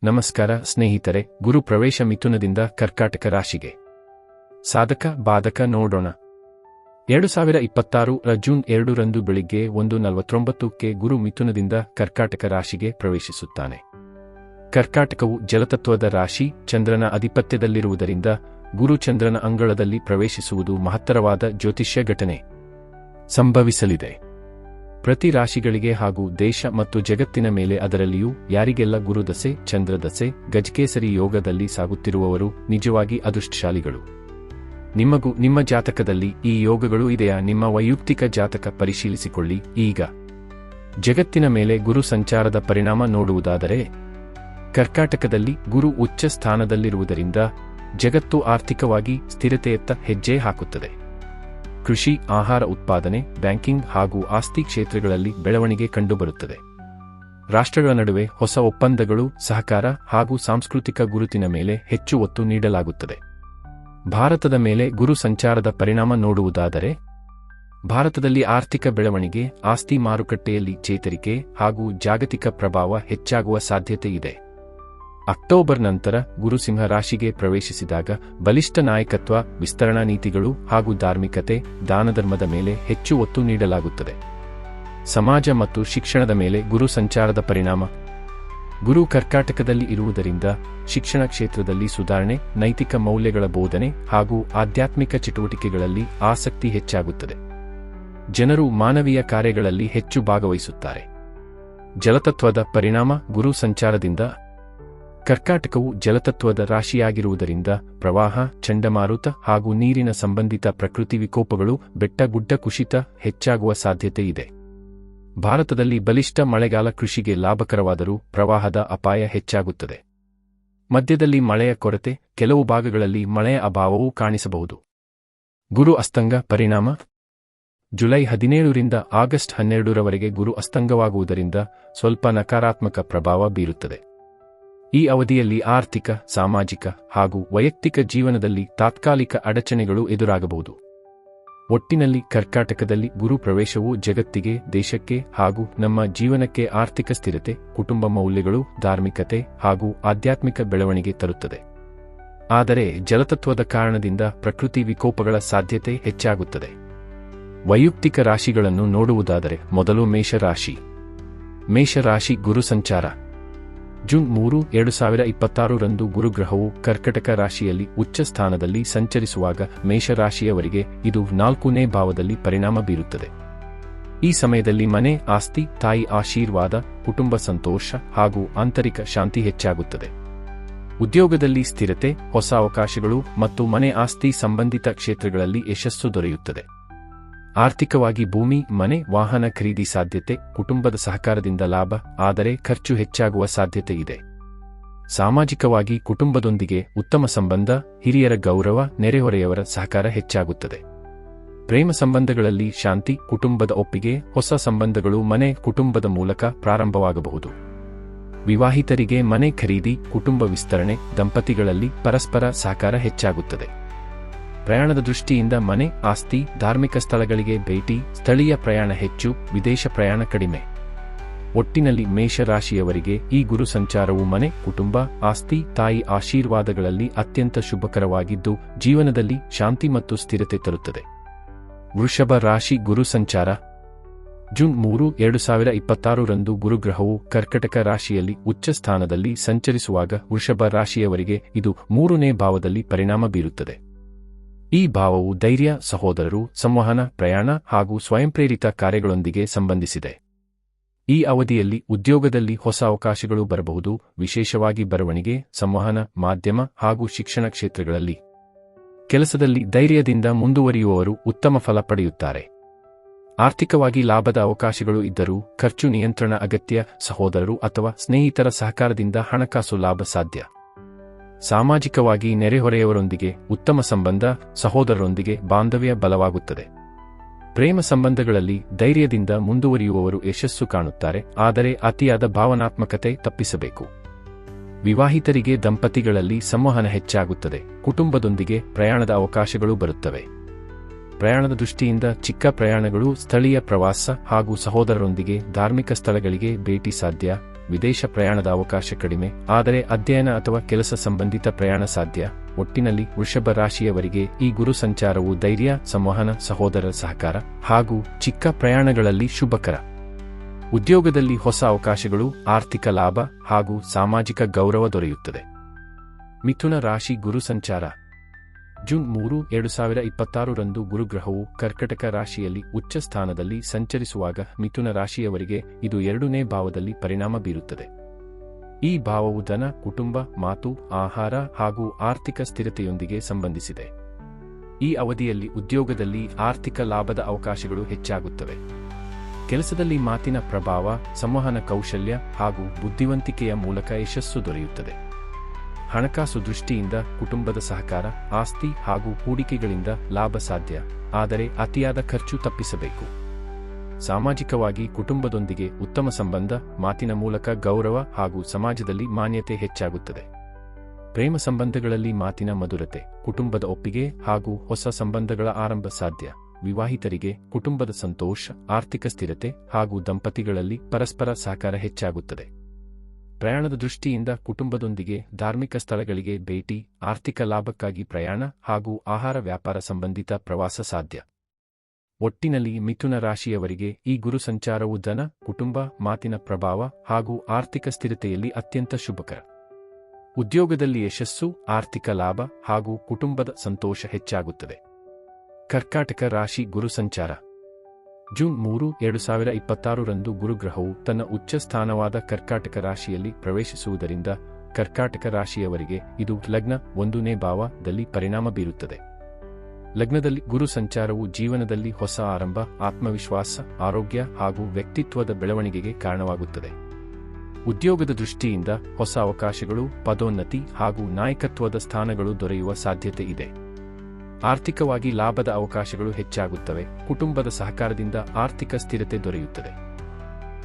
ನಮಸ್ಕಾರ ಸ್ನೇಹಿತರೆ, ಗುರು ಪ್ರವೇಶ ಮಿಥುನದಿಂದ ಕರ್ಕಾಟಕ ರಾಶಿಗೆ. ಸಾಧಕ ಬಾಧಕ ನೋಡೋಣ. 2026 ಜೂನ್ 2 ಬೆಳಿಗ್ಗೆ 1:49ಕ್ಕೆ ಗುರು ಮಿಥುನದಿಂದ ಕರ್ಕಾಟಕ ರಾಶಿಗೆ ಪ್ರವೇಶಿಸುತ್ತಾನೆ. ಕರ್ಕಾಟಕವು ಜಲತತ್ವದ ರಾಶಿ, ಚಂದ್ರನ ಅಧಿಪತ್ಯದಲ್ಲಿರುವುದರಿಂದ ಗುರು ಚಂದ್ರನ ಅಂಗಳದಲ್ಲಿ ಪ್ರವೇಶಿಸುವುದು ಮಹತ್ತರವಾದ ಜ್ಯೋತಿಷ್ಯ ಘಟನೆ ಸಂಭವಿಸಲಿದೆ. ಪ್ರತಿ ರಾಶಿಗಳಿಗೆ ಹಾಗೂ ದೇಶ ಮತ್ತು ಜಗತ್ತಿನ ಮೇಲೆ, ಅದರಲ್ಲಿಯೂ ಯಾರಿಗೆಲ್ಲ ಗುರುದಸೆ, ಚಂದ್ರದಸೆ, ಗಜಕೇಸರಿ ಯೋಗದಲ್ಲಿ ಸಾಗುತ್ತಿರುವವರು ನಿಜವಾಗಿ ಅದೃಷ್ಟಶಾಲಿಗಳು. ನಿಮಗೂ ನಿಮ್ಮ ಜಾತಕದಲ್ಲಿ ಈ ಯೋಗಗಳು ಇದೆಯಾ? ನಿಮ್ಮ ವೈಯಕ್ತಿಕ ಜಾತಕ ಪರಿಶೀಲಿಸಿಕೊಳ್ಳಿ. ಈಗ ಜಗತ್ತಿನ ಮೇಲೆ ಗುರು ಸಂಚಾರದ ಪರಿಣಾಮ ನೋಡುವುದಾದರೆ, ಕರ್ಕಾಟಕದಲ್ಲಿ ಗುರು ಉಚ್ಚ ಸ್ಥಾನದಲ್ಲಿರುವುದರಿಂದ ಜಗತ್ತು ಆರ್ಥಿಕವಾಗಿ ಸ್ಥಿರತೆಯತ್ತ ಹೆಜ್ಜೆ ಹಾಕುತ್ತದೆ. ಕೃಷಿ, ಆಹಾರ ಉತ್ಪಾದನೆ, ಬ್ಯಾಂಕಿಂಗ್ ಹಾಗೂ ಆಸ್ತಿ ಕ್ಷೇತ್ರಗಳಲ್ಲಿ ಬೆಳವಣಿಗೆ ಕಂಡುಬರುತ್ತದೆ. ರಾಷ್ಟ್ರಗಳ ನಡುವೆ ಹೊಸ ಒಪ್ಪಂದಗಳು, ಸಹಕಾರ ಹಾಗೂ ಸಾಂಸ್ಕೃತಿಕ ಗುರುತಿನ ಮೇಲೆ ಹೆಚ್ಚು ಒತ್ತು ನೀಡಲಾಗುತ್ತದೆ. ಭಾರತದ ಮೇಲೆ ಗುರು ಸಂಚಾರದ ಪರಿಣಾಮ ನೋಡುವುದಾದರೆ, ಭಾರತದಲ್ಲಿ ಆರ್ಥಿಕ ಬೆಳವಣಿಗೆ, ಆಸ್ತಿ ಮಾರುಕಟ್ಟೆಯಲ್ಲಿ ಚೇತರಿಕೆ ಹಾಗೂ ಜಾಗತಿಕ ಪ್ರಭಾವ ಹೆಚ್ಚಾಗುವ ಸಾಧ್ಯತೆ ಇದೆ. ಅಕ್ಟೋಬರ್ ನಂತರ ಗುರು ಸಿಂಹ ರಾಶಿಗೆ ಪ್ರವೇಶಿಸಿದಾಗ ಬಲಿಷ್ಠ ನಾಯಕತ್ವ, ವಿಸ್ತರಣಾ ನೀತಿಗಳು ಹಾಗೂ ಧಾರ್ಮಿಕತೆ, ದಾನಧರ್ಮದ ಮೇಲೆ ಹೆಚ್ಚು ಒತ್ತು ನೀಡಲಾಗುತ್ತದೆ. ಸಮಾಜ ಮತ್ತು ಶಿಕ್ಷಣದ ಮೇಲೆ ಗುರು ಸಂಚಾರದ ಪರಿಣಾಮ. ಗುರು ಕರ್ಕಾಟಕದಲ್ಲಿ ಇರುವುದರಿಂದ ಶಿಕ್ಷಣ ಕ್ಷೇತ್ರದಲ್ಲಿ ಸುಧಾರಣೆ, ನೈತಿಕ ಮೌಲ್ಯಗಳ ಬೋಧನೆ ಹಾಗೂ ಆಧ್ಯಾತ್ಮಿಕ ಚಟುವಟಿಕೆಗಳಲ್ಲಿ ಆಸಕ್ತಿ ಹೆಚ್ಚಾಗುತ್ತದೆ. ಜನರು ಮಾನವೀಯ ಕಾರ್ಯಗಳಲ್ಲಿ ಹೆಚ್ಚು ಭಾಗವಹಿಸುತ್ತಾರೆ. ಜಲತತ್ವದ ಪರಿಣಾಮ. ಗುರು ಸಂಚಾರದಿಂದ ಕರ್ಕಾಟಕವು ಜಲತತ್ವದ ರಾಶಿಯಾಗಿರುವುದರಿಂದ ಪ್ರವಾಹ, ಚಂಡಮಾರುತ ಹಾಗೂ ನೀರಿನ ಸಂಬಂಧಿತ ಪ್ರಕೃತಿ ವಿಕೋಪಗಳು, ಬೆಟ್ಟಗುಡ್ಡ ಕುಸಿತ ಹೆಚ್ಚಾಗುವ ಸಾಧ್ಯತೆ ಇದೆ. ಭಾರತದಲ್ಲಿ ಬಲಿಷ್ಠ ಮಳೆಗಾಲ ಕೃಷಿಗೆ ಲಾಭಕರವಾದರೂ ಪ್ರವಾಹದ ಅಪಾಯ ಹೆಚ್ಚಾಗುತ್ತದೆ. ಮಧ್ಯದಲ್ಲಿ ಮಳೆಯ ಕೊರತೆ, ಕೆಲವು ಭಾಗಗಳಲ್ಲಿ ಮಳೆಯ ಅಭಾವವೂ ಕಾಣಿಸಬಹುದು. ಗುರು ಅಸ್ತಂಗ ಪರಿಣಾಮ. ಜುಲೈ 17ರಿಂದ ಆಗಸ್ಟ್ 12ರವರೆಗೆ ಗುರು ಅಸ್ತಂಗವಾಗುವುದರಿಂದ ಸ್ವಲ್ಪ ನಕಾರಾತ್ಮಕ ಪ್ರಭಾವ ಬೀರುತ್ತದೆ. ಈ ಅವಧಿಯಲ್ಲಿ ಆರ್ಥಿಕ, ಸಾಮಾಜಿಕ ಹಾಗೂ ವೈಯಕ್ತಿಕ ಜೀವನದಲ್ಲಿ ತಾತ್ಕಾಲಿಕ ಅಡಚಣೆಗಳು ಎದುರಾಗಬಹುದು. ಒಟ್ಟಿನಲ್ಲಿ ಕರ್ಕಾಟಕದಲ್ಲಿ ಗುರು ಪ್ರವೇಶವು ಜಗತ್ತಿಗೆ, ದೇಶಕ್ಕೆ ಹಾಗೂ ನಮ್ಮ ಜೀವನಕ್ಕೆ ಆರ್ಥಿಕ ಸ್ಥಿರತೆ, ಕುಟುಂಬ ಮೌಲ್ಯಗಳು, ಧಾರ್ಮಿಕತೆ ಹಾಗೂ ಆಧ್ಯಾತ್ಮಿಕ ಬೆಳವಣಿಗೆ ತರುತ್ತದೆ. ಆದರೆ ಜಲತತ್ವದ ಕಾರಣದಿಂದ ಪ್ರಕೃತಿ ವಿಕೋಪಗಳ ಸಾಧ್ಯತೆ ಹೆಚ್ಚಾಗುತ್ತದೆ. ವೈಯಕ್ತಿಕ ರಾಶಿಗಳನ್ನು ನೋಡುವುದಾದರೆ, ಮೊದಲು ಮೇಷರಾಶಿ. ಮೇಷರಾಶಿ ಗುರು ಸಂಚಾರ. ಜೂನ್ 3, 2026 ಗುರುಗ್ರಹವು ಕರ್ಕಟಕ ರಾಶಿಯಲ್ಲಿ ಉಚ್ಚ ಸ್ಥಾನದಲ್ಲಿ ಸಂಚರಿಸುವಾಗ ಮೇಷರಾಶಿಯವರಿಗೆ ಇದು 4ನೇ ಭಾವದಲ್ಲಿ ಪರಿಣಾಮ ಬೀರುತ್ತದೆ. ಈ ಸಮಯದಲ್ಲಿ ಮನೆ, ಆಸ್ತಿ, ತಾಯಿ ಆಶೀರ್ವಾದ, ಕುಟುಂಬ ಸಂತೋಷ ಹಾಗೂ ಆಂತರಿಕ ಶಾಂತಿ ಹೆಚ್ಚಾಗುತ್ತದೆ. ಉದ್ಯೋಗದಲ್ಲಿ ಸ್ಥಿರತೆ, ಹೊಸ ಅವಕಾಶಗಳು ಮತ್ತು ಮನೆ, ಆಸ್ತಿ ಸಂಬಂಧಿತ ಕ್ಷೇತ್ರಗಳಲ್ಲಿ ಯಶಸ್ಸು ದೊರೆಯುತ್ತದೆ. ಆರ್ಥಿಕವಾಗಿ ಭೂಮಿ, ಮನೆ, ವಾಹನ ಖರೀದಿ ಸಾಧ್ಯತೆ, ಕುಟುಂಬದ ಸಹಕಾರದಿಂದ ಲಾಭ, ಆದರೆ ಖರ್ಚು ಹೆಚ್ಚಾಗುವ ಸಾಧ್ಯತೆ ಇದೆ. ಸಾಮಾಜಿಕವಾಗಿ ಕುಟುಂಬದೊಂದಿಗೆ ಉತ್ತಮ ಸಂಬಂಧ, ಹಿರಿಯರ ಗೌರವ, ನೆರೆಹೊರೆಯವರ ಸಹಕಾರ ಹೆಚ್ಚಾಗುತ್ತದೆ. ಪ್ರೇಮ ಸಂಬಂಧಗಳಲ್ಲಿ ಶಾಂತಿ, ಕುಟುಂಬದ ಒಪ್ಪಿಗೆ, ಹೊಸ ಸಂಬಂಧಗಳು ಮನೆ, ಕುಟುಂಬದ ಮೂಲಕ ಪ್ರಾರಂಭವಾಗಬಹುದು. ವಿವಾಹಿತರಿಗೆ ಮನೆ ಖರೀದಿ, ಕುಟುಂಬ ವಿಸ್ತರಣೆ, ದಂಪತಿಗಳಲ್ಲಿ ಪರಸ್ಪರ ಸಹಕಾರ ಹೆಚ್ಚಾಗುತ್ತದೆ. ಪ್ರಯಾಣದ ದೃಷ್ಟಿಯಿಂದ ಮನೆ, ಆಸ್ತಿ, ಧಾರ್ಮಿಕ ಸ್ಥಳಗಳಿಗೆ ಭೇಟಿ, ಸ್ಥಳೀಯ ಪ್ರಯಾಣ ಹೆಚ್ಚು, ವಿದೇಶ ಪ್ರಯಾಣ ಕಡಿಮೆ. ಒಟ್ಟಿನಲ್ಲಿ ಮೇಷರಾಶಿಯವರಿಗೆ ಈ ಗುರು ಸಂಚಾರವು ಮನೆ, ಕುಟುಂಬ, ಆಸ್ತಿ, ತಾಯಿ ಆಶೀರ್ವಾದಗಳಲ್ಲಿ ಅತ್ಯಂತ ಶುಭಕರವಾಗಿದ್ದು ಜೀವನದಲ್ಲಿ ಶಾಂತಿ ಮತ್ತು ಸ್ಥಿರತೆ ತರುತ್ತದೆ. ವೃಷಭ ರಾಶಿ ಗುರು ಸಂಚಾರ. ಜೂನ್ 3, 2026 ಗುರುಗ್ರಹವು ಕರ್ಕಟಕ ರಾಶಿಯಲ್ಲಿ ಉಚ್ಚ ಸ್ಥಾನದಲ್ಲಿ ಸಂಚರಿಸುವಾಗ ವೃಷಭ ರಾಶಿಯವರಿಗೆ ಇದು 3ನೇ ಭಾವದಲ್ಲಿ ಪರಿಣಾಮ ಬೀರುತ್ತದೆ. ಈ ಭಾವವು ಧೈರ್ಯ, ಸಹೋದರರು, ಸಂವಹನ, ಪ್ರಯಾಣ ಹಾಗೂ ಸ್ವಯಂಪ್ರೇರಿತ ಕಾರ್ಯಗಳೊಂದಿಗೆ ಸಂಬಂಧಿಸಿದೆ. ಈ ಅವಧಿಯಲ್ಲಿ ಉದ್ಯೋಗದಲ್ಲಿ ಹೊಸ ಅವಕಾಶಗಳು ಬರಬಹುದು, ವಿಶೇಷವಾಗಿ ಬರವಣಿಗೆ, ಸಂವಹನ, ಮಾಧ್ಯಮ ಹಾಗೂ ಶಿಕ್ಷಣ ಕ್ಷೇತ್ರಗಳಲ್ಲಿ. ಕೆಲಸದಲ್ಲಿ ಧೈರ್ಯದಿಂದ ಮುಂದುವರಿಯುವವರು ಉತ್ತಮ ಫಲ ಪಡೆಯುತ್ತಾರೆ. ಆರ್ಥಿಕವಾಗಿ ಲಾಭದ ಅವಕಾಶಗಳು ಇದ್ದರೂ ಖರ್ಚು ನಿಯಂತ್ರಣ ಅಗತ್ಯ. ಸಹೋದರರು ಅಥವಾ ಸ್ನೇಹಿತರ ಸಹಕಾರದಿಂದ ಹಣಕಾಸು ಲಾಭ ಸಾಧ್ಯ. ಸಾಮಾಜಿಕವಾಗಿ ನೆರೆಹೊರೆಯವರೊಂದಿಗೆ ಉತ್ತಮ ಸಂಬಂಧ, ಸಹೋದರರೊಂದಿಗೆ ಬಾಂಧವ್ಯ ಬಲವಾಗುತ್ತದೆ. ಪ್ರೇಮ ಸಂಬಂಧಗಳಲ್ಲಿ ಧೈರ್ಯದಿಂದ ಮುಂದುವರಿಯುವವರು ಯಶಸ್ಸು ಕಾಣುತ್ತಾರೆ, ಆದರೆ ಅತಿಯಾದ ಭಾವನಾತ್ಮಕತೆ ತಪ್ಪಿಸಬೇಕು. ವಿವಾಹಿತರಿಗೆ ದಂಪತಿಗಳಲ್ಲಿ ಸಂವಹನ ಹೆಚ್ಚಾಗುತ್ತದೆ. ಕುಟುಂಬದೊಂದಿಗೆ ಪ್ರಯಾಣದ ಅವಕಾಶಗಳು ಬರುತ್ತವೆ. ಪ್ರಯಾಣದ ದೃಷ್ಟಿಯಿಂದ ಚಿಕ್ಕ ಪ್ರಯಾಣಗಳು, ಸ್ಥಳೀಯ ಪ್ರವಾಸ ಹಾಗೂ ಸಹೋದರರೊಂದಿಗೆ ಧಾರ್ಮಿಕ ಸ್ಥಳಗಳಿಗೆ ಭೇಟಿ ಸಾಧ್ಯ. ವಿದೇಶ ಪ್ರಯಾಣದ ಅವಕಾಶ ಕಡಿಮೆ, ಆದರೆ ಅಧ್ಯಯನ ಅಥವಾ ಕೆಲಸ ಸಂಬಂಧಿತ ಪ್ರಯಾಣ ಸಾಧ್ಯ. ಒಟ್ಟಿನಲ್ಲಿ ವೃಷಭ ರಾಶಿಯವರಿಗೆ ಈ ಗುರು ಸಂಚಾರವು ಧೈರ್ಯ, ಸಂವಹನ, ಸಹೋದರರ ಸಹಕಾರ ಹಾಗೂ ಚಿಕ್ಕ ಪ್ರಯಾಣಗಳಲ್ಲಿ ಶುಭಕರ. ಉದ್ಯೋಗದಲ್ಲಿ ಹೊಸ ಅವಕಾಶಗಳು, ಆರ್ಥಿಕ ಲಾಭ ಹಾಗೂ ಸಾಮಾಜಿಕ ಗೌರವ ದೊರೆಯುತ್ತದೆ. ಮಿಥುನ ರಾಶಿ ಗುರು ಸಂಚಾರ. ಜೂನ್ 3, 2026 ರಂದು ಗುರುಗ್ರಹವು ಕರ್ಕಟಕ ರಾಶಿಯಲ್ಲಿ ಉಚ್ಚ ಸ್ಥಾನದಲ್ಲಿ ಸಂಚರಿಸುವಾಗ ಮಿಥುನ ರಾಶಿಯವರಿಗೆ ಇದು 2ನೇ ಭಾವದಲ್ಲಿ ಪರಿಣಾಮ ಬೀರುತ್ತದೆ. ಈ ಭಾವವು ಧನ, ಕುಟುಂಬ, ಮಾತು, ಆಹಾರ ಹಾಗೂ ಆರ್ಥಿಕ ಸ್ಥಿರತೆಯೊಂದಿಗೆ ಸಂಬಂಧಿಸಿದೆ. ಈ ಅವಧಿಯಲ್ಲಿ ಉದ್ಯೋಗದಲ್ಲಿ ಆರ್ಥಿಕ ಲಾಭದ ಅವಕಾಶಗಳು ಹೆಚ್ಚಾಗುತ್ತವೆ. ಕೆಲಸದಲ್ಲಿ ಮಾತಿನ ಪ್ರಭಾವ, ಸಂವಹನ ಕೌಶಲ್ಯ ಹಾಗೂ ಬುದ್ಧಿವಂತಿಕೆಯ ಮೂಲಕ ಯಶಸ್ಸು ದೊರೆಯುತ್ತದೆ. ಹಣಕಾಸು ದೃಷ್ಟಿಯಿಂದ ಕುಟುಂಬದ ಸಹಕಾರ, ಆಸ್ತಿ ಹಾಗೂ ಹೂಡಿಕೆಗಳಿಂದ ಲಾಭ ಸಾಧ್ಯ, ಆದರೆ ಅತಿಯಾದ ಖರ್ಚು ತಪ್ಪಿಸಬೇಕು. ಸಾಮಾಜಿಕವಾಗಿ ಕುಟುಂಬದೊಂದಿಗೆ ಉತ್ತಮ ಸಂಬಂಧ, ಮಾತಿನ ಮೂಲಕ ಗೌರವ ಹಾಗೂ ಸಮಾಜದಲ್ಲಿ ಮಾನ್ಯತೆ ಹೆಚ್ಚಾಗುತ್ತದೆ. ಪ್ರೇಮ ಸಂಬಂಧಗಳಲ್ಲಿ ಮಾತಿನ ಮಧುರತೆ, ಕುಟುಂಬದ ಒಪ್ಪಿಗೆ ಹಾಗೂ ಹೊಸ ಸಂಬಂಧಗಳ ಆರಂಭ ಸಾಧ್ಯ. ವಿವಾಹಿತರಿಗೆ ಕುಟುಂಬದ ಸಂತೋಷ, ಆರ್ಥಿಕ ಸ್ಥಿರತೆ ಹಾಗೂ ದಂಪತಿಗಳಲ್ಲಿ ಪರಸ್ಪರ ಸಹಕಾರ ಹೆಚ್ಚಾಗುತ್ತದೆ. ಪ್ರಯಾಣದ ದೃಷ್ಟಿಯಿಂದ ಕುಟುಂಬದೊಂದಿಗೆ ಧಾರ್ಮಿಕ ಸ್ಥಳಗಳಿಗೆ ಭೇಟಿ, ಆರ್ಥಿಕ ಲಾಭಕ್ಕಾಗಿ ಪ್ರಯಾಣ ಹಾಗೂ ಆಹಾರ ವ್ಯಾಪಾರ ಸಂಬಂಧಿತ ಪ್ರವಾಸ ಸಾಧ್ಯ. ಒಟ್ಟಿನಲ್ಲಿ ಮಿಥುನ ರಾಶಿಯವರಿಗೆ ಈ ಗುರು ಸಂಚಾರವು ಧನ, ಕುಟುಂಬ, ಮಾತಿನ ಪ್ರಭಾವ ಹಾಗೂ ಆರ್ಥಿಕ ಸ್ಥಿರತೆಯಲ್ಲಿ ಅತ್ಯಂತ ಶುಭಕರ. ಉದ್ಯೋಗದಲ್ಲಿ ಯಶಸ್ಸು, ಆರ್ಥಿಕ ಲಾಭ ಹಾಗೂ ಕುಟುಂಬದ ಸಂತೋಷ ಹೆಚ್ಚಾಗುತ್ತದೆ. ಕರ್ಕಾಟಕ ರಾಶಿ ಗುರು ಸಂಚಾರ. ಜೂನ್ 3, 2026 ರಂದು ಗುರುಗ್ರಹವು ತನ್ನ ಉಚ್ಚ ಸ್ಥಾನವಾದ ಕರ್ಕಾಟಕ ರಾಶಿಯಲ್ಲಿ ಪ್ರವೇಶಿಸುವುದರಿಂದ ಕರ್ಕಾಟಕ ರಾಶಿಯವರಿಗೆ ಇದು ಲಗ್ನ 1ನೇ ಭಾವದಲ್ಲಿ ಪರಿಣಾಮ ಬೀರುತ್ತದೆ. ಲಗ್ನದಲ್ಲಿ ಗುರು ಸಂಚಾರವು ಜೀವನದಲ್ಲಿ ಹೊಸ ಆರಂಭ, ಆತ್ಮವಿಶ್ವಾಸ, ಆರೋಗ್ಯ ಹಾಗೂ ವ್ಯಕ್ತಿತ್ವದ ಬೆಳವಣಿಗೆಗೆ ಕಾರಣವಾಗುತ್ತದೆ. ಉದ್ಯೋಗದ ದೃಷ್ಟಿಯಿಂದ ಹೊಸ ಅವಕಾಶಗಳು, ಪದೋನ್ನತಿ ಹಾಗೂ ನಾಯಕತ್ವದ ಸ್ಥಾನಗಳು ದೊರೆಯುವ ಸಾಧ್ಯತೆ ಇದೆ. ಆರ್ಥಿಕವಾಗಿ ಲಾಭದ ಅವಕಾಶಗಳು ಹೆಚ್ಚಾಗುತ್ತವೆ. ಕುಟುಂಬದ ಸಹಕಾರದಿಂದ ಆರ್ಥಿಕ ಸ್ಥಿರತೆ ದೊರೆಯುತ್ತದೆ.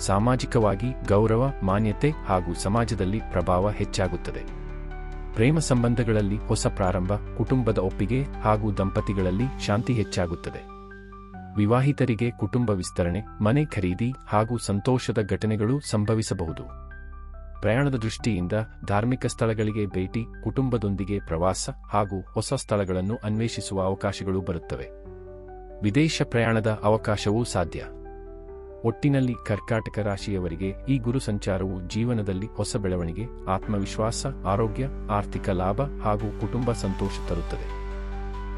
ಸಾಮಾಜಿಕವಾಗಿ ಗೌರವ, ಮಾನ್ಯತೆ ಹಾಗೂ ಸಮಾಜದಲ್ಲಿ ಪ್ರಭಾವ ಹೆಚ್ಚಾಗುತ್ತದೆ. ಪ್ರೇಮ ಸಂಬಂಧಗಳಲ್ಲಿ ಹೊಸ ಪ್ರಾರಂಭ, ಕುಟುಂಬದ ಒಪ್ಪಿಗೆ ಹಾಗೂ ದಂಪತಿಗಳಲ್ಲಿ ಶಾಂತಿ ಹೆಚ್ಚಾಗುತ್ತದೆ. ವಿವಾಹಿತರಿಗೆ ಕುಟುಂಬ ವಿಸ್ತರಣೆ, ಮನೆ ಖರೀದಿ ಹಾಗೂ ಸಂತೋಷದ ಘಟನೆಗಳು ಸಂಭವಿಸಬಹುದು. ಪ್ರಯಾಣದ ದೃಷ್ಟಿಯಿಂದ ಧಾರ್ಮಿಕ ಸ್ಥಳಗಳಿಗೆ ಭೇಟಿ, ಕುಟುಂಬದೊಂದಿಗೆ ಪ್ರವಾಸ ಹಾಗೂ ಹೊಸ ಸ್ಥಳಗಳನ್ನು ಅನ್ವೇಷಿಸುವ ಅವಕಾಶಗಳು ಬರುತ್ತವೆ. ವಿದೇಶ ಪ್ರಯಾಣದ ಅವಕಾಶವೂ ಸಾಧ್ಯ. ಒಟ್ಟಿನಲ್ಲಿ ಕರ್ಕಾಟಕ ರಾಶಿಯವರಿಗೆ ಈ ಗುರು ಸಂಚಾರವು ಜೀವನದಲ್ಲಿ ಹೊಸ ಬೆಳವಣಿಗೆ, ಆತ್ಮವಿಶ್ವಾಸ, ಆರೋಗ್ಯ, ಆರ್ಥಿಕ ಲಾಭ ಹಾಗೂ ಕುಟುಂಬ ಸಂತೋಷ ತರುತ್ತದೆ.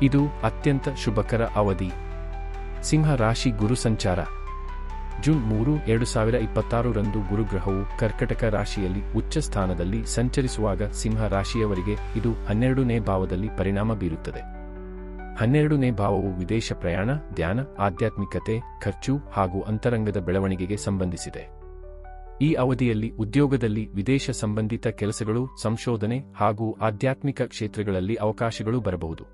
ಇದು ಅತ್ಯಂತ ಶುಭಕರ ಅವಧಿ. ಸಿಂಹ ರಾಶಿ ಗುರು ಸಂಚಾರ. ಜೂನ್ 3, 2026 ರಂದು ಗುರುಗ್ರಹವು ಕರ್ಕಟಕ ರಾಶಿಯಲ್ಲಿ ಉಚ್ಚ ಸ್ಥಾನದಲ್ಲಿ ಸಂಚರಿಸುವಾಗ ಸಿಂಹ ರಾಶಿಯವರಿಗೆ ಇದು 12ನೇ ಭಾವದಲ್ಲಿ ಪರಿಣಾಮ ಬೀರುತ್ತದೆ. 12ನೇ ಭಾವವು ವಿದೇಶ ಪ್ರಯಾಣ, ಧ್ಯಾನ, ಆಧ್ಯಾತ್ಮಿಕತೆ, ಖರ್ಚು ಹಾಗೂ ಅಂತರಂಗದ ಬೆಳವಣಿಗೆಗೆ ಸಂಬಂಧಿಸಿದೆ. ಈ ಅವಧಿಯಲ್ಲಿ ಉದ್ಯೋಗದಲ್ಲಿ ವಿದೇಶ ಸಂಬಂಧಿತ ಕೆಲಸಗಳು, ಸಂಶೋಧನೆ ಹಾಗೂ ಆಧ್ಯಾತ್ಮಿಕ ಕ್ಷೇತ್ರಗಳಲ್ಲಿ ಅವಕಾಶಗಳು ಬರಬಹುದು.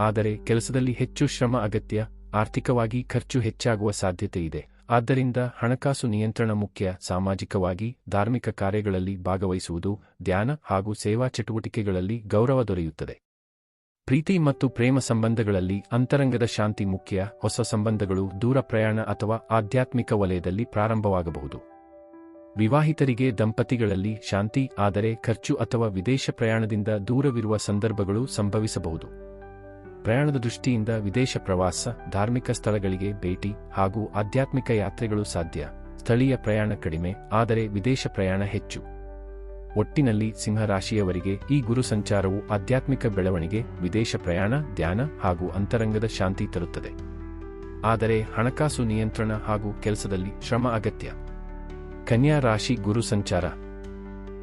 ಆದರೆ ಕೆಲಸದಲ್ಲಿ ಹೆಚ್ಚು ಶ್ರಮ ಅಗತ್ಯ, ಆರ್ಥಿಕವಾಗಿ ಖರ್ಚು ಹೆಚ್ಚಾಗುವ ಸಾಧ್ಯತೆ ಇದೆ. ಆದ್ದರಿಂದ ಹಣಕಾಸು ನಿಯಂತ್ರಣ ಮುಖ್ಯ. ಸಾಮಾಜಿಕವಾಗಿ ಧಾರ್ಮಿಕ ಕಾರ್ಯಗಳಲ್ಲಿ ಭಾಗವಹಿಸುವುದು, ಧ್ಯಾನ ಹಾಗೂ ಸೇವಾ ಚಟುವಟಿಕೆಗಳಲ್ಲಿ ಗೌರವ ದೊರೆಯುತ್ತದೆ. ಪ್ರೀತಿ ಮತ್ತು ಪ್ರೇಮ ಸಂಬಂಧಗಳಲ್ಲಿ ಅಂತರಂಗದ ಶಾಂತಿ ಮುಖ್ಯ. ಹೊಸ ಸಂಬಂಧಗಳು ದೂರ ಪ್ರಯಾಣ ಅಥವಾ ಆಧ್ಯಾತ್ಮಿಕ ವಲಯದಲ್ಲಿ ಪ್ರಾರಂಭವಾಗಬಹುದು. ವಿವಾಹಿತರಿಗೆ ದಂಪತಿಗಳಲ್ಲಿ ಶಾಂತಿ, ಆದರೆ ಖರ್ಚು ಅಥವಾ ವಿದೇಶ ಪ್ರಯಾಣದಿಂದ ದೂರವಿರುವ ಸಂದರ್ಭಗಳು ಸಂಭವಿಸಬಹುದು. ಪ್ರಯಾಣದ ದೃಷ್ಟಿಯಿಂದ ವಿದೇಶ ಪ್ರವಾಸ, ಧಾರ್ಮಿಕ ಸ್ಥಳಗಳಿಗೆ ಭೇಟಿ ಹಾಗೂ ಆಧ್ಯಾತ್ಮಿಕ ಯಾತ್ರೆಗಳು ಸಾಧ್ಯ. ಸ್ಥಳೀಯ ಪ್ರಯಾಣ ಕಡಿಮೆ, ಆದರೆ ವಿದೇಶ ಪ್ರಯಾಣ ಹೆಚ್ಚು. ಒಟ್ಟಿನಲ್ಲಿ ಸಿಂಹರಾಶಿಯವರಿಗೆ ಈ ಗುರು ಸಂಚಾರವು ಆಧ್ಯಾತ್ಮಿಕ ಬೆಳವಣಿಗೆ, ವಿದೇಶ ಪ್ರಯಾಣ, ಧ್ಯಾನ ಹಾಗೂ ಅಂತರಂಗದ ಶಾಂತಿ ತರುತ್ತದೆ. ಆದರೆ ಹಣಕಾಸು ನಿಯಂತ್ರಣ ಹಾಗೂ ಕೆಲಸದಲ್ಲಿ ಶ್ರಮ ಅಗತ್ಯ. ಕನ್ಯಾ ರಾಶಿ ಗುರು ಸಂಚಾರ.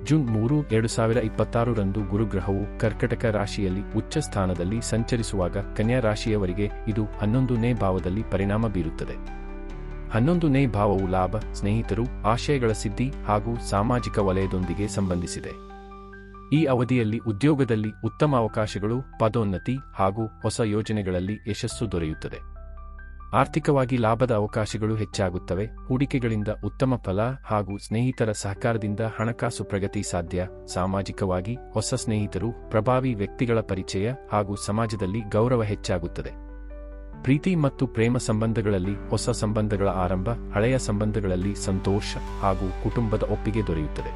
ಜೂನ್ 3, 2026 ರಂದು ಗುರುಗ್ರಹವು ಕರ್ಕಟಕ ರಾಶಿಯಲ್ಲಿ ಉಚ್ಚ ಸ್ಥಾನದಲ್ಲಿ ಸಂಚರಿಸುವಾಗ ಕನ್ಯಾ ರಾಶಿಯವರಿಗೆ ಇದು 11ನೇ ಭಾವದಲ್ಲಿ ಪರಿಣಾಮ ಬೀರುತ್ತದೆ. 11ನೇ ಭಾವವು ಲಾಭ, ಸ್ನೇಹಿತರು, ಆಶಯಗಳ ಸಿದ್ಧಿ ಹಾಗೂ ಸಾಮಾಜಿಕ ವಲಯದೊಂದಿಗೆ ಸಂಬಂಧಿಸಿದೆ. ಈ ಅವಧಿಯಲ್ಲಿ ಉದ್ಯೋಗದಲ್ಲಿ ಉತ್ತಮ ಅವಕಾಶಗಳು, ಪದೋನ್ನತಿ ಹಾಗೂ ಹೊಸ ಯೋಜನೆಗಳಲ್ಲಿ ಯಶಸ್ಸು ದೊರೆಯುತ್ತದೆ. ಆರ್ಥಿಕವಾಗಿ ಲಾಭದ ಅವಕಾಶಗಳು ಹೆಚ್ಚಾಗುತ್ತವೆ. ಹೂಡಿಕೆಗಳಿಂದ ಉತ್ತಮ ಫಲ ಹಾಗೂ ಸ್ನೇಹಿತರ ಸಹಕಾರದಿಂದ ಹಣಕಾಸು ಪ್ರಗತಿ ಸಾಧ್ಯ. ಸಾಮಾಜಿಕವಾಗಿ ಹೊಸ ಸ್ನೇಹಿತರು, ಪ್ರಭಾವಿ ವ್ಯಕ್ತಿಗಳ ಪರಿಚಯ ಹಾಗೂ ಸಮಾಜದಲ್ಲಿ ಗೌರವ ಹೆಚ್ಚಾಗುತ್ತದೆ. ಪ್ರೀತಿ ಮತ್ತು ಪ್ರೇಮ ಸಂಬಂಧಗಳಲ್ಲಿ ಹೊಸ ಸಂಬಂಧಗಳ ಆರಂಭ, ಹಳೆಯ ಸಂಬಂಧಗಳಲ್ಲಿ ಸಂತೋಷ ಹಾಗೂ ಕುಟುಂಬದ ಒಪ್ಪಿಗೆ ದೊರೆಯುತ್ತದೆ.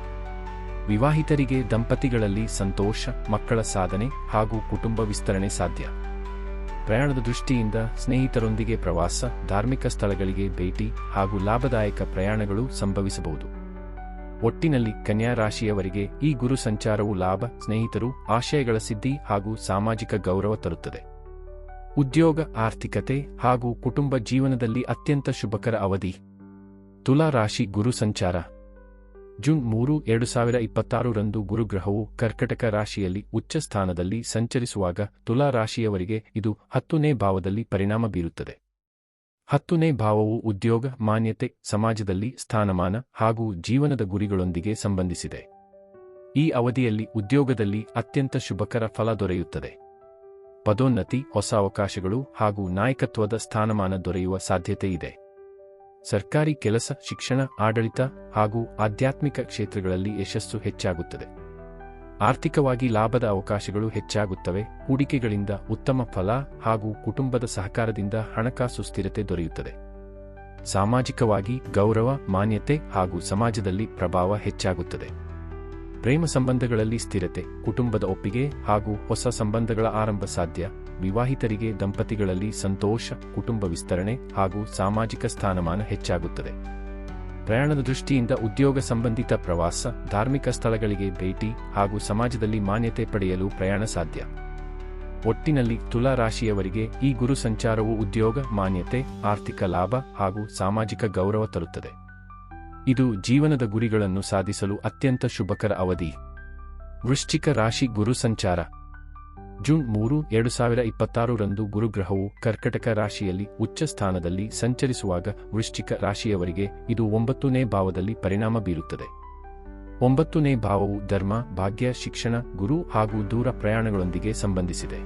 ವಿವಾಹಿತರಿಗೆ ದಂಪತಿಗಳಲ್ಲಿ ಸಂತೋಷ, ಮಕ್ಕಳ ಸಾಧನೆ ಹಾಗೂ ಕುಟುಂಬ ವಿಸ್ತರಣೆ ಸಾಧ್ಯ. ಪ್ರಯಾಣದ ದೃಷ್ಟಿಯಿಂದ ಸ್ನೇಹಿತರೊಂದಿಗೆ ಪ್ರವಾಸ, ಧಾರ್ಮಿಕ ಸ್ಥಳಗಳಿಗೆ ಭೇಟಿ ಹಾಗೂ ಲಾಭದಾಯಕ ಪ್ರಯಾಣಗಳು ಸಂಭವಿಸಬಹುದು. ಒಟ್ಟಿನಲ್ಲಿ ಕನ್ಯಾ ರಾಶಿಯವರಿಗೆ ಈ ಗುರು ಸಂಚಾರವು ಲಾಭ, ಸ್ನೇಹಿತರು, ಆಶಯಗಳ ಸಿದ್ಧಿ ಹಾಗೂ ಸಾಮಾಜಿಕ ಗೌರವ ತರುತ್ತದೆ. ಉದ್ಯೋಗ, ಆರ್ಥಿಕತೆ ಹಾಗೂ ಕುಟುಂಬ ಜೀವನದಲ್ಲಿ ಅತ್ಯಂತ ಶುಭಕರ ಅವಧಿ. ತುಲಾ ರಾಶಿ ಗುರು ಸಂಚಾರ. ಜೂನ್ 3, 2026 ರಂದು ಗುರುಗ್ರಹವು ಕರ್ಕಟಕ ರಾಶಿಯಲ್ಲಿ ಉಚ್ಚ ಸ್ಥಾನದಲ್ಲಿ ಸಂಚರಿಸುವಾಗ ತುಲಾ ರಾಶಿಯವರಿಗೆ ಇದು 10ನೇ ಭಾವದಲ್ಲಿ ಪರಿಣಾಮ ಬೀರುತ್ತದೆ. 10ನೇ ಭಾವವು ಉದ್ಯೋಗ, ಮಾನ್ಯತೆ, ಸಮಾಜದಲ್ಲಿ ಸ್ಥಾನಮಾನ ಹಾಗೂ ಜೀವನದ ಗುರಿಗಳೊಂದಿಗೆ ಸಂಬಂಧಿಸಿದೆ. ಈ ಅವಧಿಯಲ್ಲಿ ಉದ್ಯೋಗದಲ್ಲಿ ಅತ್ಯಂತ ಶುಭಕರ ಫಲ ದೊರೆಯುತ್ತದೆ. ಪದೋನ್ನತಿ, ಹೊಸ ಅವಕಾಶಗಳು ಹಾಗೂ ನಾಯಕತ್ವದ ಸ್ಥಾನಮಾನ ದೊರೆಯುವ ಸಾಧ್ಯತೆಯಿದೆ. ಸರ್ಕಾರಿ ಕೆಲಸ, ಶಿಕ್ಷಣ, ಆಡಳಿತ ಹಾಗೂ ಆಧ್ಯಾತ್ಮಿಕ ಕ್ಷೇತ್ರಗಳಲ್ಲಿ ಯಶಸ್ಸು ಹೆಚ್ಚಾಗುತ್ತದೆ. ಆರ್ಥಿಕವಾಗಿ ಲಾಭದ ಅವಕಾಶಗಳು ಹೆಚ್ಚಾಗುತ್ತವೆ. ಹೂಡಿಕೆಗಳಿಂದ ಉತ್ತಮ ಫಲ ಹಾಗೂ ಕುಟುಂಬದ ಸಹಕಾರದಿಂದ ಹಣಕಾಸು ಸ್ಥಿರತೆ ದೊರೆಯುತ್ತದೆ. ಸಾಮಾಜಿಕವಾಗಿ ಗೌರವ, ಮಾನ್ಯತೆ ಹಾಗೂ ಸಮಾಜದಲ್ಲಿ ಪ್ರಭಾವ ಹೆಚ್ಚಾಗುತ್ತದೆ. ಪ್ರೇಮ ಸಂಬಂಧಗಳಲ್ಲಿ ಸ್ಥಿರತೆ, ಕುಟುಂಬದ ಒಪ್ಪಿಗೆ ಹಾಗೂ ಹೊಸ ಸಂಬಂಧಗಳ ಆರಂಭ ಸಾಧ್ಯ. ವಿವಾಹಿತರಿಗೆ ದಂಪತಿಗಳಲ್ಲಿ ಸಂತೋಷ, ಕುಟುಂಬ ವಿಸ್ತರಣೆ ಹಾಗೂ ಸಾಮಾಜಿಕ ಸ್ಥಾನಮಾನ ಹೆಚ್ಚಾಗುತ್ತದೆ. ಪ್ರಯಾಣದ ದೃಷ್ಟಿಯಿಂದ ಉದ್ಯೋಗ ಸಂಬಂಧಿತ ಪ್ರವಾಸ, ಧಾರ್ಮಿಕ ಸ್ಥಳಗಳಿಗೆ ಭೇಟಿ ಹಾಗೂ ಸಮಾಜದಲ್ಲಿ ಮಾನ್ಯತೆ ಪಡೆಯಲು ಪ್ರಯಾಣ ಸಾಧ್ಯ. ಒಟ್ಟಿನಲ್ಲಿ ತುಲಾ ರಾಶಿಯವರಿಗೆ ಈ ಗುರು ಸಂಚಾರವು ಉದ್ಯೋಗ, ಮಾನ್ಯತೆ, ಆರ್ಥಿಕ ಲಾಭ ಹಾಗೂ ಸಾಮಾಜಿಕ ಗೌರವ ತರುತ್ತದೆ. ಇದು ಜೀವನದ ಗುರಿಗಳನ್ನು ಸಾಧಿಸಲು ಅತ್ಯಂತ ಶುಭಕರ ಅವಧಿ. ವೃಶ್ಚಿಕ ರಾಶಿ ಗುರು ಸಂಚಾರ. ಜೂನ್ 3, 2026 ರಂದು ಗುರುಗ್ರಹವು ಕರ್ಕಟಕ ರಾಶಿಯಲ್ಲಿ ಉಚ್ಚ ಸ್ಥಾನದಲ್ಲಿ ಸಂಚರಿಸುವಾಗ ವೃಶ್ಚಿಕ ರಾಶಿಯವರಿಗೆ ಇದು 9ನೇ ಭಾವದಲ್ಲಿ ಪರಿಣಾಮ ಬೀರುತ್ತದೆ. 9ನೇ ಭಾವವು ಧರ್ಮ, ಭಾಗ್ಯ, ಶಿಕ್ಷಣ, ಗುರು ಹಾಗೂ ದೂರ ಪ್ರಯಾಣಗಳೊಂದಿಗೆ ಸಂಬಂಧಿಸಿದೆ.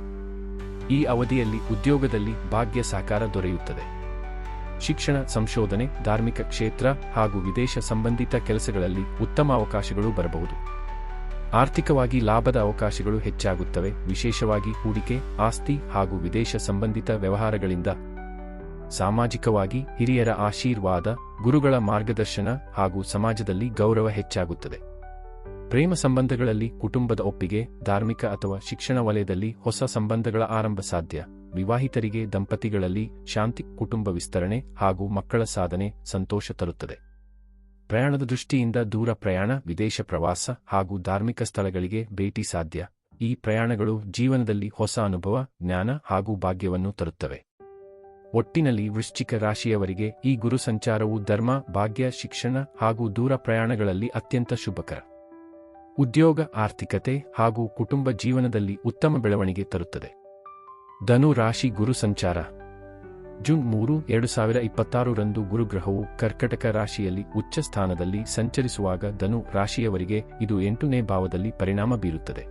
ಈ ಅವಧಿಯಲ್ಲಿ ಉದ್ಯೋಗದಲ್ಲಿ ಭಾಗ್ಯ ಸಹಕಾರ ದೊರೆಯುತ್ತದೆ. ಶಿಕ್ಷಣ, ಸಂಶೋಧನೆ, ಧಾರ್ಮಿಕ ಕ್ಷೇತ್ರ ಹಾಗೂ ವಿದೇಶ ಸಂಬಂಧಿತ ಕೆಲಸಗಳಲ್ಲಿ ಉತ್ತಮ ಅವಕಾಶಗಳು ಬರಬಹುದು. ಆರ್ಥಿಕವಾಗಿ ಲಾಭದ ಅವಕಾಶಗಳು ಹೆಚ್ಚಾಗುತ್ತವೆ, ವಿಶೇಷವಾಗಿ ಹೂಡಿಕೆ, ಆಸ್ತಿ ಹಾಗೂ ವಿದೇಶ ಸಂಬಂಧಿತ ವ್ಯವಹಾರಗಳಿಂದ. ಸಾಮಾಜಿಕವಾಗಿ ಹಿರಿಯರ ಆಶೀರ್ವಾದ, ಗುರುಗಳ ಮಾರ್ಗದರ್ಶನ ಹಾಗೂ ಸಮಾಜದಲ್ಲಿ ಗೌರವ ಹೆಚ್ಚಾಗುತ್ತದೆ. ಪ್ರೇಮ ಸಂಬಂಧಗಳಲ್ಲಿ ಕುಟುಂಬದ ಒಪ್ಪಿಗೆ, ಧಾರ್ಮಿಕ ಅಥವಾ ಶಿಕ್ಷಣ ವಲಯದಲ್ಲಿ ಹೊಸ ಸಂಬಂಧಗಳ ಆರಂಭ ಸಾಧ್ಯ. ವಿವಾಹಿತರಿಗೆ ದಂಪತಿಗಳಲ್ಲಿ ಶಾಂತಿ, ಕುಟುಂಬ ವಿಸ್ತರಣೆ ಹಾಗೂ ಮಕ್ಕಳ ಸಾಧನೆ ಸಂತೋಷ ತರುತ್ತದೆ. ಪ್ರಯಾಣದ ದೃಷ್ಟಿಯಿಂದ ದೂರ ಪ್ರಯಾಣ, ವಿದೇಶ ಪ್ರವಾಸ ಹಾಗೂ ಧಾರ್ಮಿಕ ಸ್ಥಳಗಳಿಗೆ ಭೇಟಿ ಸಾಧ್ಯ. ಈ ಪ್ರಯಾಣಗಳು ಜೀವನದಲ್ಲಿ ಹೊಸ ಅನುಭವ, ಜ್ಞಾನ ಹಾಗೂ ಭಾಗ್ಯವನ್ನು ತರುತ್ತವೆ. ಒಟ್ಟಿನಲ್ಲಿ ವೃಶ್ಚಿಕ ರಾಶಿಯವರಿಗೆ ಈ ಗುರು ಸಂಚಾರವು ಧರ್ಮ, ಭಾಗ್ಯ, ಶಿಕ್ಷಣ ಹಾಗೂ ದೂರ ಪ್ರಯಾಣಗಳಲ್ಲಿ ಅತ್ಯಂತ ಶುಭಕರ. ಉದ್ಯೋಗ, ಆರ್ಥಿಕತೆ ಹಾಗೂ ಕುಟುಂಬ ಜೀವನದಲ್ಲಿ ಉತ್ತಮ ಬೆಳವಣಿಗೆ ತರುತ್ತದೆ. ಧನು ರಾಶಿ ಗುರು ಸಂಚಾರ. ಜೂನ್ 3, 2026 ರಂದು ಗುರುಗ್ರಹವು ಕರ್ಕಟಕ ರಾಶಿಯಲ್ಲಿ ಉಚ್ಚ ಸ್ಥಾನದಲ್ಲಿ ಸಂಚರಿಸುವಾಗ ಧನು ರಾಶಿಯವರಿಗೆ ಇದು 8ನೇ ಭಾವದಲ್ಲಿ ಪರಿಣಾಮ ಬೀರುತ್ತದೆ.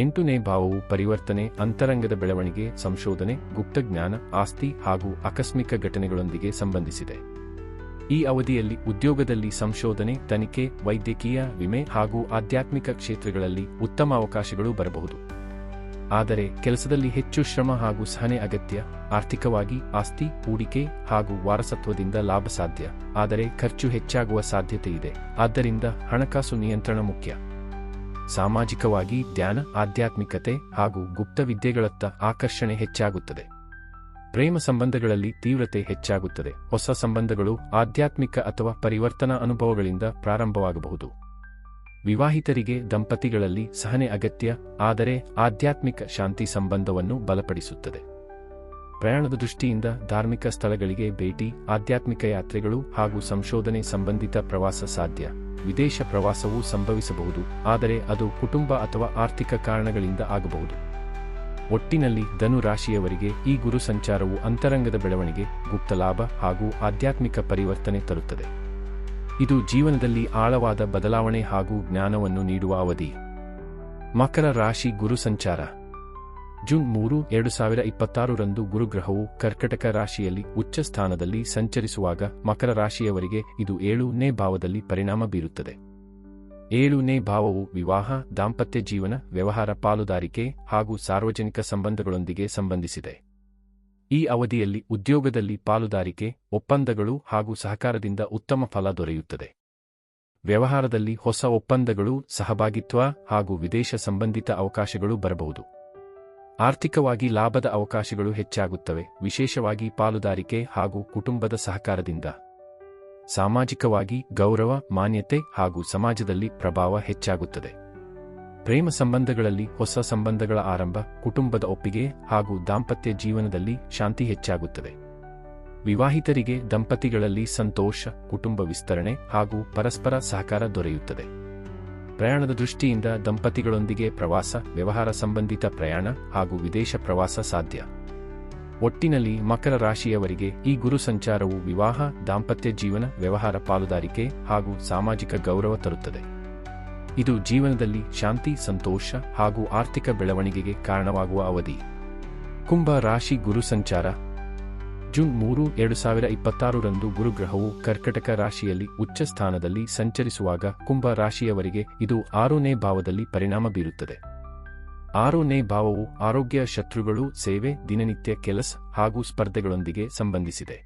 8ನೇ ಭಾವವು ಪರಿವರ್ತನೆ, ಅಂತರಂಗದ ಬೆಳವಣಿಗೆ, ಸಂಶೋಧನೆ, ಗುಪ್ತಜ್ಞಾನ, ಆಸ್ತಿ ಹಾಗೂ ಆಕಸ್ಮಿಕ ಘಟನೆಗಳೊಂದಿಗೆ ಸಂಬಂಧಿಸಿದೆ. ಈ ಅವಧಿಯಲ್ಲಿ ಉದ್ಯೋಗದಲ್ಲಿ ಸಂಶೋಧನೆ, ತನಿಖೆ, ವೈದ್ಯಕೀಯ, ವಿಮೆ ಹಾಗೂ ಆಧ್ಯಾತ್ಮಿಕ ಕ್ಷೇತ್ರಗಳಲ್ಲಿ ಉತ್ತಮ ಅವಕಾಶಗಳು ಬರಬಹುದು. ಆದರೆ ಕೆಲಸದಲ್ಲಿ ಹೆಚ್ಚು ಶ್ರಮ ಹಾಗೂ ಸಹನೆ ಅಗತ್ಯ. ಆರ್ಥಿಕವಾಗಿ ಆಸ್ತಿ, ಹೂಡಿಕೆ ಹಾಗೂ ವಾರಸತ್ವದಿಂದ ಲಾಭ ಸಾಧ್ಯ, ಆದರೆ ಖರ್ಚು ಹೆಚ್ಚಾಗುವ ಸಾಧ್ಯತೆಯಿದೆ. ಆದ್ದರಿಂದ ಹಣಕಾಸು ನಿಯಂತ್ರಣ ಮುಖ್ಯ. ಸಾಮಾಜಿಕವಾಗಿ ಧ್ಯಾನ, ಆಧ್ಯಾತ್ಮಿಕತೆ ಹಾಗೂ ಗುಪ್ತ ವಿದ್ಯೆಗಳತ್ತ ಆಕರ್ಷಣೆ ಹೆಚ್ಚಾಗುತ್ತದೆ. ಪ್ರೇಮ ಸಂಬಂಧಗಳಲ್ಲಿ ತೀವ್ರತೆ ಹೆಚ್ಚಾಗುತ್ತದೆ. ಹೊಸ ಸಂಬಂಧಗಳು ಆಧ್ಯಾತ್ಮಿಕ ಅಥವಾ ಪರಿವರ್ತನಾ ಅನುಭವಗಳಿಂದ ಪ್ರಾರಂಭವಾಗಬಹುದು. ವಿವಾಹಿತರಿಗೆ ದಂಪತಿಗಳಲ್ಲಿ ಸಹನೆ ಅಗತ್ಯ, ಆದರೆ ಆಧ್ಯಾತ್ಮಿಕ ಶಾಂತಿ ಸಂಬಂಧವನ್ನು ಬಲಪಡಿಸುತ್ತದೆ. ಪ್ರಯಾಣದ ದೃಷ್ಟಿಯಿಂದ ಧಾರ್ಮಿಕ ಸ್ಥಳಗಳಿಗೆ ಭೇಟಿ, ಆಧ್ಯಾತ್ಮಿಕ ಯಾತ್ರೆಗಳು ಹಾಗೂ ಸಂಶೋಧನೆ ಸಂಬಂಧಿತ ಪ್ರವಾಸ ಸಾಧ್ಯ. ವಿದೇಶ ಪ್ರವಾಸವೂ ಸಂಭವಿಸಬಹುದು, ಆದರೆ ಅದು ಕುಟುಂಬ ಅಥವಾ ಆರ್ಥಿಕ ಕಾರಣಗಳಿಂದ ಆಗಬಹುದು. ಒಟ್ಟಿನಲ್ಲಿ ಧನು ರಾಶಿಯವರಿಗೆ ಈ ಗುರು ಸಂಚಾರವು ಅಂತರಂಗದ ಬೆಳವಣಿಗೆ, ಗುಪ್ತ ಲಾಭ ಹಾಗೂ ಆಧ್ಯಾತ್ಮಿಕ ಪರಿವರ್ತನೆ ತರುತ್ತದೆ. ಇದು ಜೀವನದಲ್ಲಿ ಆಳವಾದ ಬದಲಾವಣೆ ಹಾಗೂ ಜ್ಞಾನವನ್ನು ನೀಡುವ ಅವಧಿ. ಮಕರ ರಾಶಿ ಗುರು ಸಂಚಾರ. ಜೂನ್ 3, 2026 ರಂದು ಗುರುಗ್ರಹವು ಕರ್ಕಟಕ ರಾಶಿಯಲ್ಲಿ ಉಚ್ಚ ಸ್ಥಾನದಲ್ಲಿ ಸಂಚರಿಸುವಾಗ ಮಕರ ರಾಶಿಯವರಿಗೆ ಇದು 7ನೇ ಭಾವದಲ್ಲಿ ಪರಿಣಾಮ ಬೀರುತ್ತದೆ. 7ನೇ ಭಾವವು ವಿವಾಹ, ದಾಂಪತ್ಯ ಜೀವನ, ವ್ಯವಹಾರ ಪಾಲುದಾರಿಕೆ ಹಾಗೂ ಸಾರ್ವಜನಿಕ ಸಂಬಂಧಗಳೊಂದಿಗೆ ಸಂಬಂಧಿಸಿದೆ. ಈ ಅವಧಿಯಲ್ಲಿ ಉದ್ಯೋಗದಲ್ಲಿ ಪಾಲುದಾರಿಕೆ, ಒಪ್ಪಂದಗಳು ಹಾಗೂ ಸಹಕಾರದಿಂದ ಉತ್ತಮ ಫಲ ದೊರೆಯುತ್ತದೆ. ವ್ಯವಹಾರದಲ್ಲಿ ಹೊಸ ಒಪ್ಪಂದಗಳು, ಸಹಭಾಗಿತ್ವ ಹಾಗೂ ವಿದೇಶ ಸಂಬಂಧಿತ ಅವಕಾಶಗಳು ಬರಬಹುದು. ಆರ್ಥಿಕವಾಗಿ ಲಾಭದ ಅವಕಾಶಗಳು ಹೆಚ್ಚಾಗುತ್ತವೆ, ವಿಶೇಷವಾಗಿ ಪಾಲುದಾರಿಕೆ ಹಾಗೂ ಕುಟುಂಬದ ಸಹಕಾರದಿಂದ. ಸಾಮಾಜಿಕವಾಗಿ ಗೌರವ, ಮಾನ್ಯತೆ ಹಾಗೂ ಸಮಾಜದಲ್ಲಿ ಪ್ರಭಾವ ಹೆಚ್ಚಾಗುತ್ತದೆ. ಪ್ರೇಮ ಸಂಬಂಧಗಳಲ್ಲಿ ಹೊಸ ಸಂಬಂಧಗಳ ಆರಂಭ, ಕುಟುಂಬದ ಒಪ್ಪಿಗೆ ಹಾಗೂ ದಾಂಪತ್ಯ ಜೀವನದಲ್ಲಿ ಶಾಂತಿ ಹೆಚ್ಚಾಗುತ್ತದೆ. ವಿವಾಹಿತರಿಗೆ ದಂಪತಿಗಳಲ್ಲಿ ಸಂತೋಷ, ಕುಟುಂಬ ವಿಸ್ತರಣೆ ಹಾಗೂ ಪರಸ್ಪರ ಸಹಕಾರ ದೊರೆಯುತ್ತದೆ. ಪ್ರಯಾಣದ ದೃಷ್ಟಿಯಿಂದ ದಂಪತಿಗಳೊಂದಿಗೆ ಪ್ರವಾಸ, ವ್ಯವಹಾರ ಸಂಬಂಧಿತ ಪ್ರಯಾಣ ಹಾಗೂ ವಿದೇಶ ಪ್ರವಾಸ ಸಾಧ್ಯ. ಒಟ್ಟಿನಲ್ಲಿ ಮಕರ ರಾಶಿಯವರಿಗೆ ಈ ಗುರು ಸಂಚಾರವು ವಿವಾಹ, ದಾಂಪತ್ಯ ಜೀವನ, ವ್ಯವಹಾರ ಪಾಲುದಾರಿಕೆ ಹಾಗೂ ಸಾಮಾಜಿಕ ಗೌರವ ತರುತ್ತದೆ. ಇದು ಜೀವನದಲ್ಲಿ ಶಾಂತಿ, ಸಂತೋಷ ಹಾಗೂ ಆರ್ಥಿಕ ಬೆಳವಣಿಗೆಗೆ ಕಾರಣವಾಗುವ ಅವಧಿ. ಕುಂಭ ರಾಶಿ ಗುರು ಸಂಚಾರ. ಜೂನ್ 3, 2026 ರಂದು ಗುರುಗ್ರಹವು ಕರ್ಕಟಕ ರಾಶಿಯಲ್ಲಿ ಉಚ್ಚ ಸ್ಥಾನದಲ್ಲಿ ಸಂಚರಿಸುವಾಗ ಕುಂಭ ರಾಶಿಯವರಿಗೆ ಇದು 6ನೇ ಭಾವದಲ್ಲಿ ಪರಿಣಾಮ ಬೀರುತ್ತದೆ. 6ನೇ ಭಾವವು ಆರೋಗ್ಯ, ಶತ್ರುಗಳು, ಸೇವೆ, ದಿನನಿತ್ಯ ಕೆಲಸ ಹಾಗೂ ಸ್ಪರ್ಧೆಗಳೊಂದಿಗೆ ಸಂಬಂಧಿಸಿದೆ.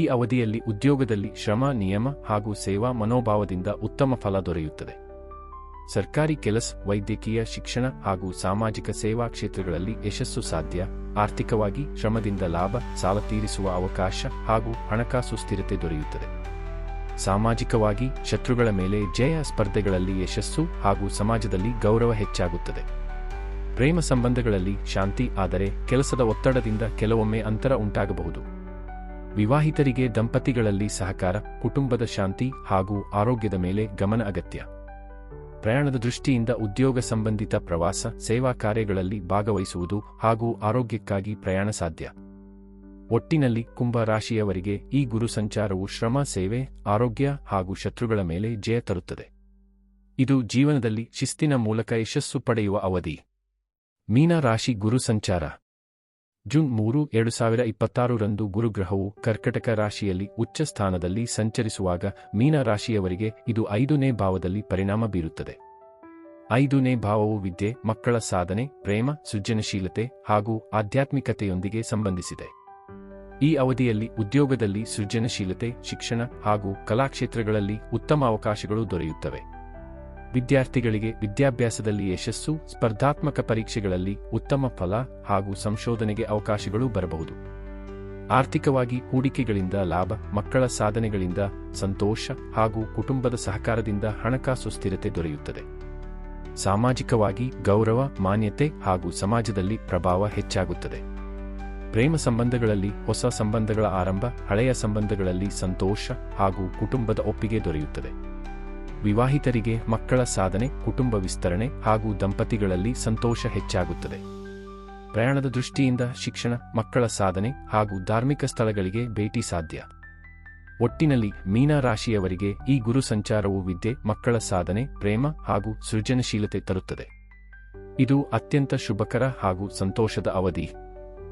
ಈ ಅವಧಿಯಲ್ಲಿ ಉದ್ಯೋಗದಲ್ಲಿ ಶ್ರಮ, ನಿಯಮ ಹಾಗೂ ಸೇವಾ ಮನೋಭಾವದಿಂದ ಉತ್ತಮ ಫಲ ದೊರೆಯುತ್ತದೆ. ಸರ್ಕಾರಿ ಕೆಲಸ, ವೈದ್ಯಕೀಯ, ಶಿಕ್ಷಣ ಹಾಗೂ ಸಾಮಾಜಿಕ ಸೇವಾ ಕ್ಷೇತ್ರಗಳಲ್ಲಿ ಯಶಸ್ಸು ಸಾಧ್ಯ. ಆರ್ಥಿಕವಾಗಿ ಶ್ರಮದಿಂದ ಲಾಭ, ಸಾಲ ತೀರಿಸುವ ಅವಕಾಶ ಹಾಗೂ ಹಣಕಾಸು ಸ್ಥಿರತೆ ದೊರೆಯುತ್ತದೆ. ಸಾಮಾಜಿಕವಾಗಿ ಶತ್ರುಗಳ ಮೇಲೆ ಜಯ, ಸ್ಪರ್ಧೆಗಳಲ್ಲಿ ಯಶಸ್ಸು ಹಾಗೂ ಸಮಾಜದಲ್ಲಿ ಗೌರವ ಹೆಚ್ಚಾಗುತ್ತದೆ. ಪ್ರೇಮ ಸಂಬಂಧಗಳಲ್ಲಿ ಶಾಂತಿ, ಆದರೆ ಕೆಲಸದ ಒತ್ತಡದಿಂದ ಕೆಲವೊಮ್ಮೆ ಅಂತರ ಉಂಟಾಗಬಹುದು. ವಿವಾಹಿತರಿಗೆ ದಂಪತಿಗಳಲ್ಲಿ ಸಹಕಾರ, ಕುಟುಂಬದ ಶಾಂತಿ ಹಾಗೂ ಆರೋಗ್ಯದ ಮೇಲೆ ಗಮನ ಅಗತ್ಯ. ಪ್ರಯಾಣದ ದೃಷ್ಟಿಯಿಂದ ಉದ್ಯೋಗ ಸಂಬಂಧಿತ ಪ್ರವಾಸ, ಸೇವಾ ಕಾರ್ಯಗಳಲ್ಲಿ ಭಾಗವಹಿಸುವುದು ಹಾಗೂ ಆರೋಗ್ಯಕ್ಕಾಗಿ ಪ್ರಯಾಣ ಸಾಧ್ಯ. ಒಟ್ಟಿನಲ್ಲಿ ಕುಂಭ ರಾಶಿಯವರಿಗೆ ಈ ಗುರು ಸಂಚಾರವು ಶ್ರಮ, ಸೇವೆ, ಆರೋಗ್ಯ ಹಾಗೂ ಶತ್ರುಗಳ ಮೇಲೆ ಜಯ ತರುತ್ತದೆ. ಇದು ಜೀವನದಲ್ಲಿ ಶಿಸ್ತಿನ ಮೂಲಕ ಯಶಸ್ಸು ಪಡೆಯುವ ಅವಧಿ. ಮೀನ ರಾಶಿ ಗುರು ಸಂಚಾರ. ಜೂನ್ 3, 2026 ರಂದು ಗುರುಗ್ರಹವು ಕರ್ಕಟಕ ರಾಶಿಯಲ್ಲಿ ಉಚ್ಚ ಸ್ಥಾನದಲ್ಲಿ ಸಂಚರಿಸುವಾಗ ಮೀನ ರಾಶಿಯವರಿಗೆ ಇದು 5ನೇ ಭಾವದಲ್ಲಿ ಪರಿಣಾಮ ಬೀರುತ್ತದೆ. 5ನೇ ಭಾವವು ವಿದ್ಯೆ, ಮಕ್ಕಳ ಸಾಧನೆ, ಪ್ರೇಮ, ಸೃಜನಶೀಲತೆ ಹಾಗೂ ಆಧ್ಯಾತ್ಮಿಕತೆಯೊಂದಿಗೆ ಸಂಬಂಧಿಸಿದೆ. ಈ ಅವಧಿಯಲ್ಲಿ ಉದ್ಯೋಗದಲ್ಲಿ ಸೃಜನಶೀಲತೆ, ಶಿಕ್ಷಣ ಹಾಗೂ ಕಲಾಕ್ಷೇತ್ರಗಳಲ್ಲಿ ಉತ್ತಮ ಅವಕಾಶಗಳು ದೊರೆಯುತ್ತವೆ. ವಿದ್ಯಾರ್ಥಿಗಳಿಗೆ ವಿದ್ಯಾಭ್ಯಾಸದಲ್ಲಿ ಯಶಸ್ಸು, ಸ್ಪರ್ಧಾತ್ಮಕ ಪರೀಕ್ಷೆಗಳಲ್ಲಿ ಉತ್ತಮ ಫಲ ಹಾಗೂ ಸಂಶೋಧನೆಗೆ ಅವಕಾಶಗಳು ಬರಬಹುದು. ಆರ್ಥಿಕವಾಗಿ ಹೂಡಿಕೆಗಳಿಂದ ಲಾಭ, ಮಕ್ಕಳ ಸಾಧನೆಗಳಿಂದ ಸಂತೋಷ ಹಾಗೂ ಕುಟುಂಬದ ಸಹಕಾರದಿಂದ ಹಣಕಾಸು ಸ್ಥಿರತೆ ದೊರೆಯುತ್ತದೆ. ಸಾಮಾಜಿಕವಾಗಿ ಗೌರವ, ಮಾನ್ಯತೆ ಹಾಗೂ ಸಮಾಜದಲ್ಲಿ ಪ್ರಭಾವ ಹೆಚ್ಚಾಗುತ್ತದೆ. ಪ್ರೇಮ ಸಂಬಂಧಗಳಲ್ಲಿ ಹೊಸ ಸಂಬಂಧಗಳ ಆರಂಭ, ಹಳೆಯ ಸಂಬಂಧಗಳಲ್ಲಿ ಸಂತೋಷ ಹಾಗೂ ಕುಟುಂಬದ ಒಪ್ಪಿಗೆ ದೊರೆಯುತ್ತದೆ. ವಿವಾಹಿತರಿಗೆ ಮಕ್ಕಳ ಸಾಧನೆ, ಕುಟುಂಬ ವಿಸ್ತರಣೆ ಹಾಗೂ ದಂಪತಿಗಳಲ್ಲಿ ಸಂತೋಷ ಹೆಚ್ಚಾಗುತ್ತದೆ. ಪ್ರಯಾಣದ ದೃಷ್ಟಿಯಿಂದ ಶಿಕ್ಷಣ, ಮಕ್ಕಳ ಸಾಧನೆ ಹಾಗೂ ಧಾರ್ಮಿಕ ಸ್ಥಳಗಳಿಗೆ ಭೇಟಿ ಸಾಧ್ಯ. ಒಟ್ಟಿನಲ್ಲಿ ಮೀನ ರಾಶಿಯವರಿಗೆ ಈ ಗುರು ಸಂಚಾರವು ವಿದ್ಯೆ, ಮಕ್ಕಳ ಸಾಧನೆ, ಪ್ರೇಮ ಹಾಗೂ ಸೃಜನಶೀಲತೆ ತರುತ್ತದೆ. ಇದು ಅತ್ಯಂತ ಶುಭಕರ ಹಾಗೂ ಸಂತೋಷದ ಅವಧಿ.